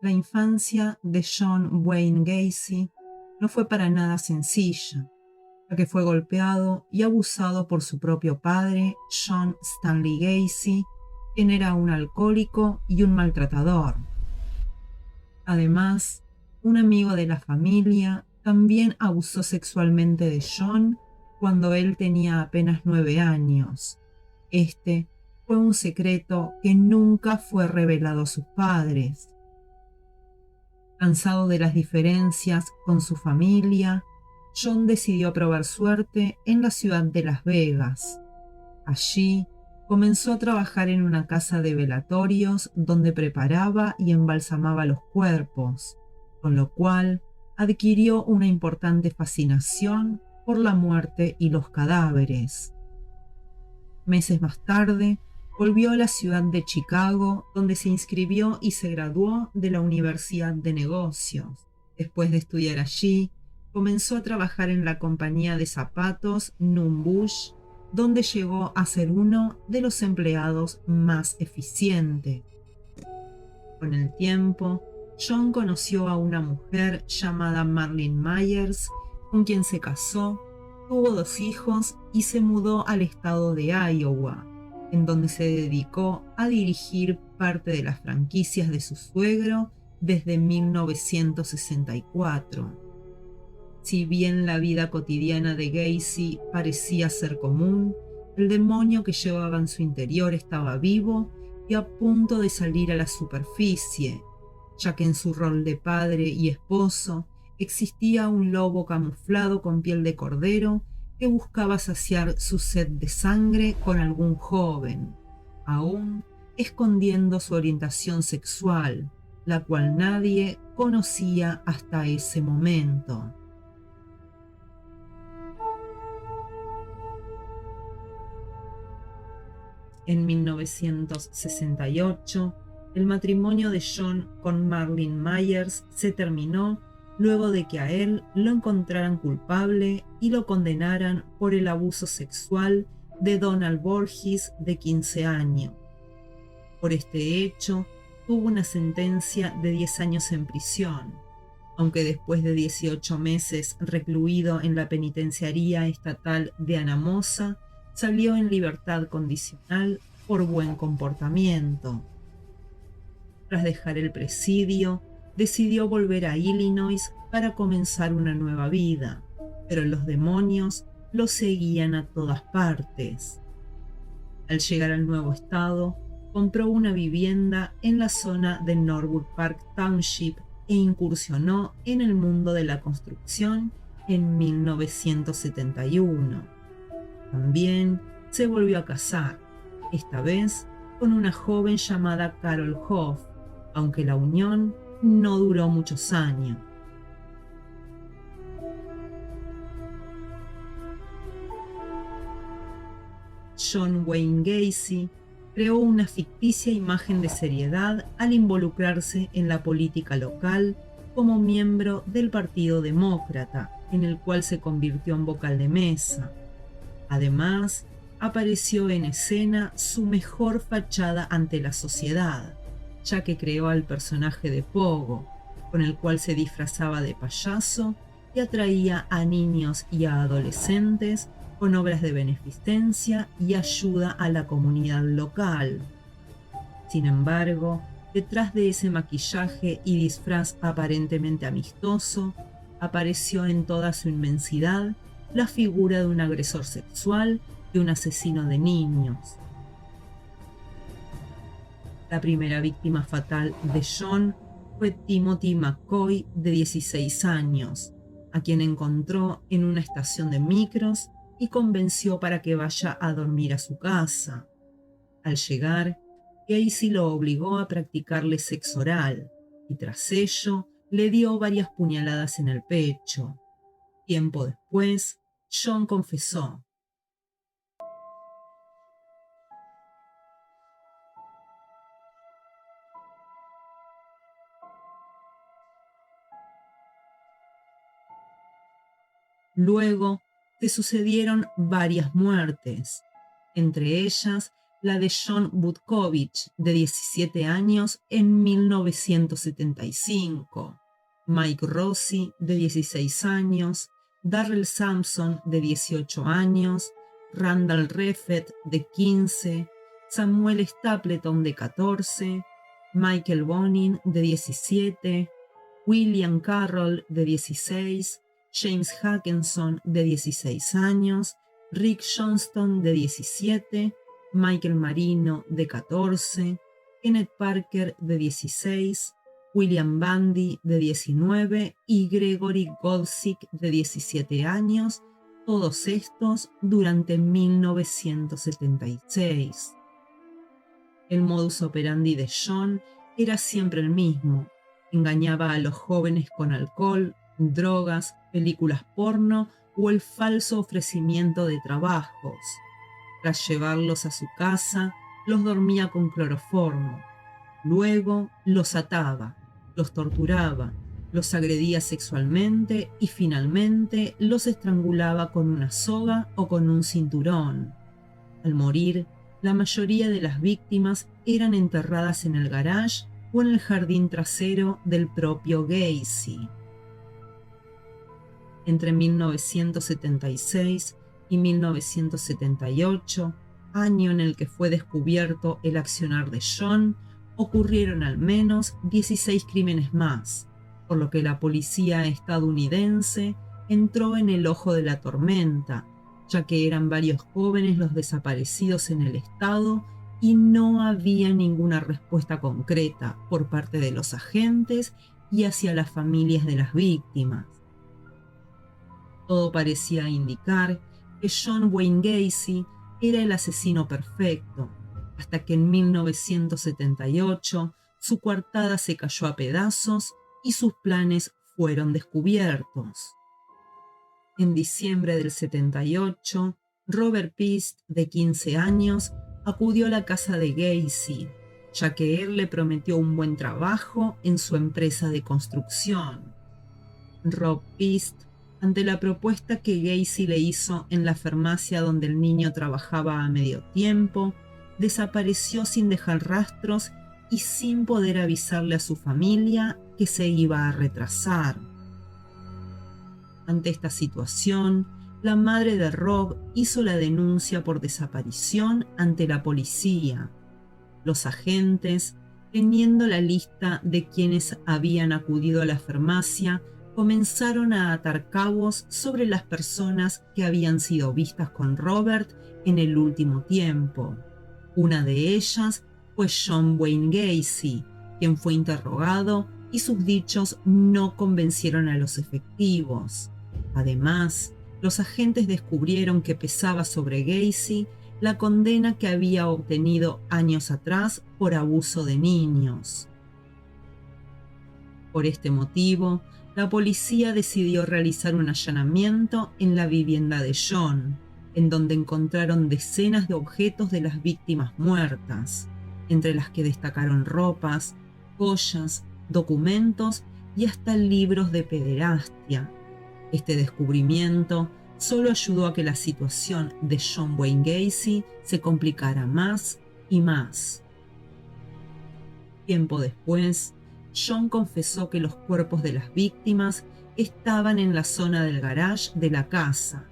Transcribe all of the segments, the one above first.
La infancia de John Wayne Gacy no fue para nada sencilla, ya que fue golpeado y abusado por su propio padre, John Stanley Gacy, quien era un alcohólico y un maltratador. Además, un amigo de la familia también abusó sexualmente de John cuando él tenía apenas 9 años. Este fue un secreto que nunca fue revelado a sus padres. Cansado de las diferencias con su familia, John decidió probar suerte en la ciudad de Las Vegas. Allí comenzó a trabajar en una casa de velatorios donde preparaba y embalsamaba los cuerpos, con lo cual adquirió una importante fascinación por la muerte y los cadáveres. Meses más tarde, volvió a la ciudad de Chicago, donde se inscribió y se graduó de la Universidad de Negocios. Después de estudiar allí, comenzó a trabajar en la compañía de zapatos Nunn-Bush, donde llegó a ser uno de los empleados más eficientes. Con el tiempo, John conoció a una mujer llamada Marlene Myers, con quien se casó, tuvo 2 hijos y se mudó al estado de Iowa, en donde se dedicó a dirigir parte de las franquicias de su suegro desde 1964. Si bien la vida cotidiana de Gacy parecía ser común, el demonio que llevaba en su interior estaba vivo y a punto de salir a la superficie, ya que en su rol de padre y esposo existía un lobo camuflado con piel de cordero que buscaba saciar su sed de sangre con algún joven, aún escondiendo su orientación sexual, la cual nadie conocía hasta ese momento. En 1968, el matrimonio de John con Marlene Myers se terminó luego de que a él lo encontraran culpable y lo condenaran por el abuso sexual de Donald Borges, de 15 años. Por este hecho, tuvo una sentencia de 10 años en prisión, aunque después de 18 meses recluido en la penitenciaría estatal de Anamosa, salió en libertad condicional por buen comportamiento. Tras dejar el presidio, decidió volver a Illinois para comenzar una nueva vida, pero los demonios lo seguían a todas partes. Al llegar al nuevo estado, compró una vivienda en la zona de Norwood Park Township e incursionó en el mundo de la construcción en 1971. También se volvió a casar, esta vez con una joven llamada Carol Hoff, aunque la unión no duró muchos años. John Wayne Gacy creó una ficticia imagen de seriedad al involucrarse en la política local como miembro del Partido Demócrata, en el cual se convirtió en vocal de mesa. Además, apareció en escena su mejor fachada ante la sociedad, ya que creó al personaje de Pogo, con el cual se disfrazaba de payaso y atraía a niños y a adolescentes con obras de beneficencia y ayuda a la comunidad local. Sin embargo, detrás de ese maquillaje y disfraz aparentemente amistoso, apareció en toda su inmensidad la figura de un agresor sexual y un asesino de niños. La primera víctima fatal de John fue Timothy McCoy, de 16 años, a quien encontró en una estación de micros y convenció para que vaya a dormir a su casa. Al llegar, Gacy lo obligó a practicarle sexo oral y tras ello le dio varias puñaladas en el pecho. Tiempo después, John confesó. Luego se sucedieron varias muertes, entre ellas la de John Butkovich, de 17 años, en 1975, Mike Rossi, de 16 años, Darrell Sampson, de 18 años, Randall Reffett, de 15, Samuel Stapleton, de 14, Michael Bonin, de 17, William Carroll, de 16, James Hackenson, de 16 años, Rick Johnston, de 17, Michael Marino, de 14, Kenneth Parker, de 16, William Bundy, de 19, y Gregory Godsick, de 17 años, todos estos durante 1976. El modus operandi de John era siempre el mismo. Engañaba a los jóvenes con alcohol, drogas, películas porno o el falso ofrecimiento de trabajos. Tras llevarlos a su casa, los dormía con cloroformo. Luego los ataba, los torturaba, los agredía sexualmente y finalmente los estrangulaba con una soga o con un cinturón. Al morir, la mayoría de las víctimas eran enterradas en el garage o en el jardín trasero del propio Gacy. Entre 1976 y 1978, año en el que fue descubierto el accionar de John, ocurrieron al menos 16 crímenes más, por lo que la policía estadounidense entró en el ojo de la tormenta, ya que eran varios jóvenes los desaparecidos en el estado y no había ninguna respuesta concreta por parte de los agentes y hacia las familias de las víctimas. Todo parecía indicar que John Wayne Gacy era el asesino perfecto, hasta que en 1978 su coartada se cayó a pedazos y sus planes fueron descubiertos. En diciembre del 78, Robert Pist, de 15 años, acudió a la casa de Gacy, ya que él le prometió un buen trabajo en su empresa de construcción. Rob Pist, ante la propuesta que Gacy le hizo en la farmacia donde el niño trabajaba a medio tiempo, desapareció sin dejar rastros y sin poder avisarle a su familia que se iba a retrasar. Ante esta situación, la madre de Rob hizo la denuncia por desaparición ante la policía. Los agentes, teniendo la lista de quienes habían acudido a la farmacia, comenzaron a atar cabos sobre las personas que habían sido vistas con Robert en el último tiempo. Una de ellas fue John Wayne Gacy, quien fue interrogado y sus dichos no convencieron a los efectivos. Además, los agentes descubrieron que pesaba sobre Gacy la condena que había obtenido años atrás por abuso de niños. Por este motivo, la policía decidió realizar un allanamiento en la vivienda de John, en donde encontraron decenas de objetos de las víctimas muertas, entre las que destacaron ropas, joyas, documentos y hasta libros de pederastia. Este descubrimiento solo ayudó a que la situación de John Wayne Gacy se complicara más y más. Tiempo después, John confesó que los cuerpos de las víctimas estaban en la zona del garage de la casa,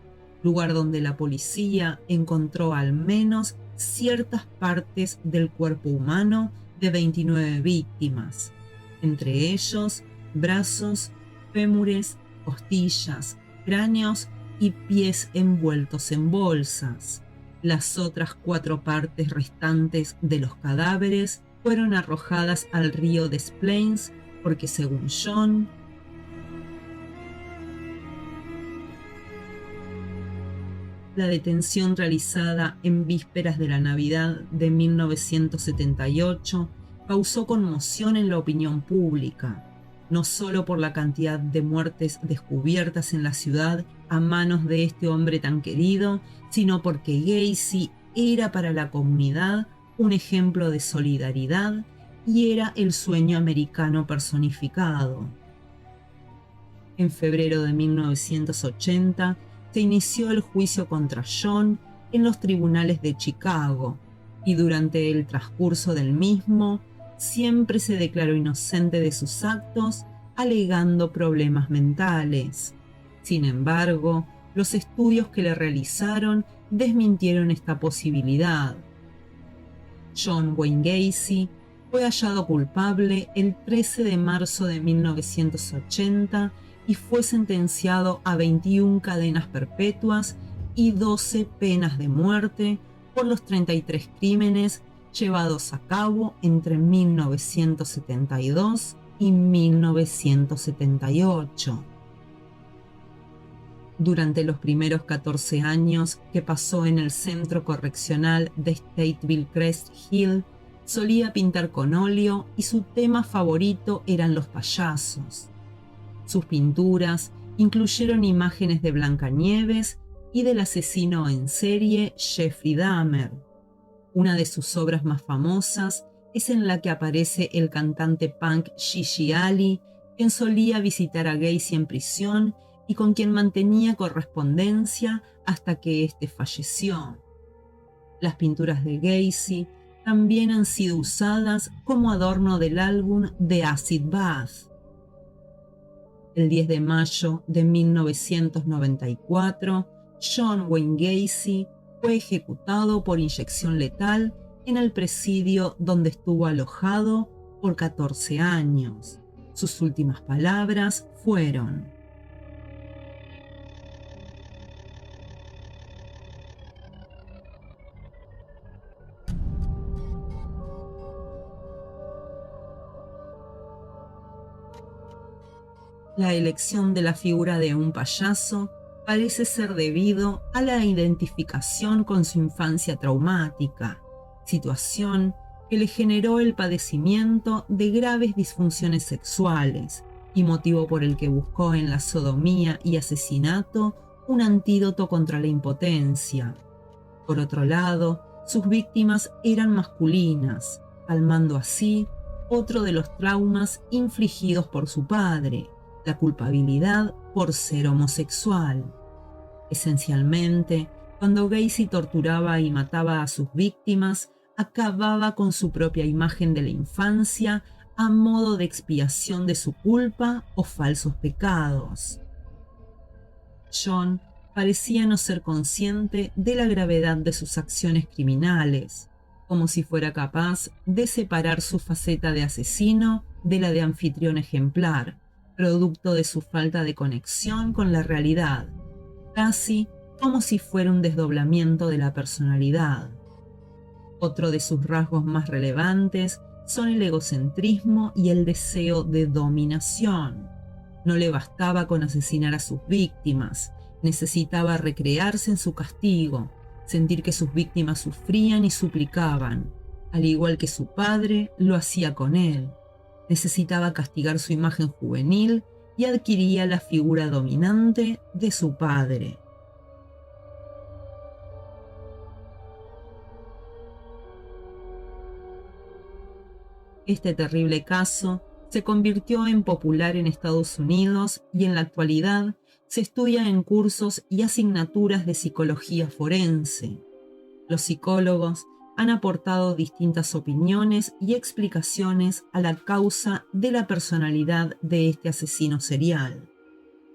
lugar donde la policía encontró al menos ciertas partes del cuerpo humano de 29 víctimas, entre ellos brazos, fémures, costillas, cráneos y pies envueltos en bolsas. Las otras 4 partes restantes de los cadáveres fueron arrojadas al río Des Plaines porque, según John, la detención realizada en vísperas de la Navidad de 1978 causó conmoción en la opinión pública, no solo por la cantidad de muertes descubiertas en la ciudad a manos de este hombre tan querido, sino porque Gacy era para la comunidad un ejemplo de solidaridad y era el sueño americano personificado. En febrero de 1980 se inició el juicio contra John en los tribunales de Chicago, y durante el transcurso del mismo siempre se declaró inocente de sus actos, alegando problemas mentales. Sin embargo, los estudios que le realizaron desmintieron esta posibilidad. John Wayne Gacy fue hallado culpable el 13 de marzo de 1980 y fue sentenciado a 21 cadenas perpetuas y 12 penas de muerte por los 33 crímenes llevados a cabo entre 1972 y 1978. Durante los primeros 14 años que pasó en el centro correccional de Stateville Crest Hill, solía pintar con óleo y su tema favorito eran los payasos. Sus pinturas incluyeron imágenes de Blancanieves y del asesino en serie Jeffrey Dahmer. Una de sus obras más famosas es en la que aparece el cantante punk Gigi Alli, quien solía visitar a Gacy en prisión y con quien mantenía correspondencia hasta que éste falleció. Las pinturas de Gacy también han sido usadas como adorno del álbum The Acid Bath. El 10 de mayo de 1994, John Wayne Gacy fue ejecutado por inyección letal en el presidio donde estuvo alojado por 14 años. Sus últimas palabras fueron: la elección de la figura de un payaso parece ser debido a la identificación con su infancia traumática, situación que le generó el padecimiento de graves disfunciones sexuales y motivo por el que buscó en la sodomía y asesinato un antídoto contra la impotencia. Por otro lado, sus víctimas eran masculinas, calmando así otro de los traumas infligidos por su padre, la culpabilidad por ser homosexual. Esencialmente, cuando Gacy torturaba y mataba a sus víctimas, acababa con su propia imagen de la infancia a modo de expiación de su culpa o falsos pecados. John parecía no ser consciente de la gravedad de sus acciones criminales, como si fuera capaz de separar su faceta de asesino de la de anfitrión ejemplar, producto de su falta de conexión con la realidad, casi como si fuera un desdoblamiento de la personalidad. Otro de sus rasgos más relevantes son el egocentrismo y el deseo de dominación. No le bastaba con asesinar a sus víctimas, necesitaba recrearse en su castigo, sentir que sus víctimas sufrían y suplicaban, al igual que su padre lo hacía con él. Necesitaba castigar su imagen juvenil y adquiría la figura dominante de su padre. Este terrible caso se convirtió en popular en Estados Unidos y en la actualidad se estudia en cursos y asignaturas de psicología forense. Los psicólogos han aportado distintas opiniones y explicaciones a la causa de la personalidad de este asesino serial.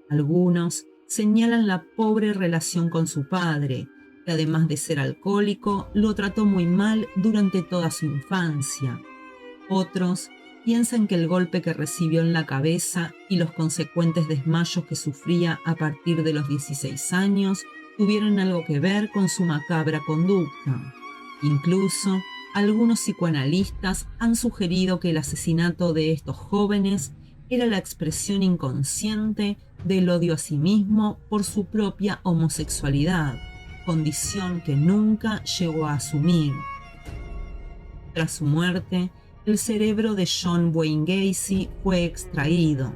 Algunos señalan la pobre relación con su padre, que además de ser alcohólico, lo trató muy mal durante toda su infancia. Otros piensan que el golpe que recibió en la cabeza y los consecuentes desmayos que sufría a partir de los 16 años tuvieron algo que ver con su macabra conducta. Incluso, algunos psicoanalistas han sugerido que el asesinato de estos jóvenes era la expresión inconsciente del odio a sí mismo por su propia homosexualidad, condición que nunca llegó a asumir. Tras su muerte, el cerebro de John Wayne Gacy fue extraído,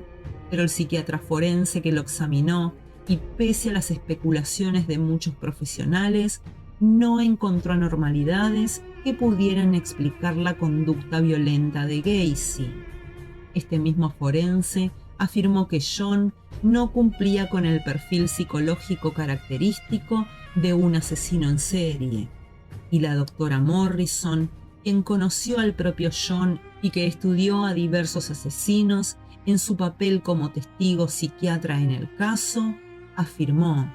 pero el psiquiatra forense que lo examinó, y pese a las especulaciones de muchos profesionales, no encontró anormalidades que pudieran explicar la conducta violenta de Gacy. Este mismo forense afirmó que John no cumplía con el perfil psicológico característico de un asesino en serie. y la doctora Morrison, quien conoció al propio John y que estudió a diversos asesinos en su papel como testigo psiquiatra en el caso, afirmó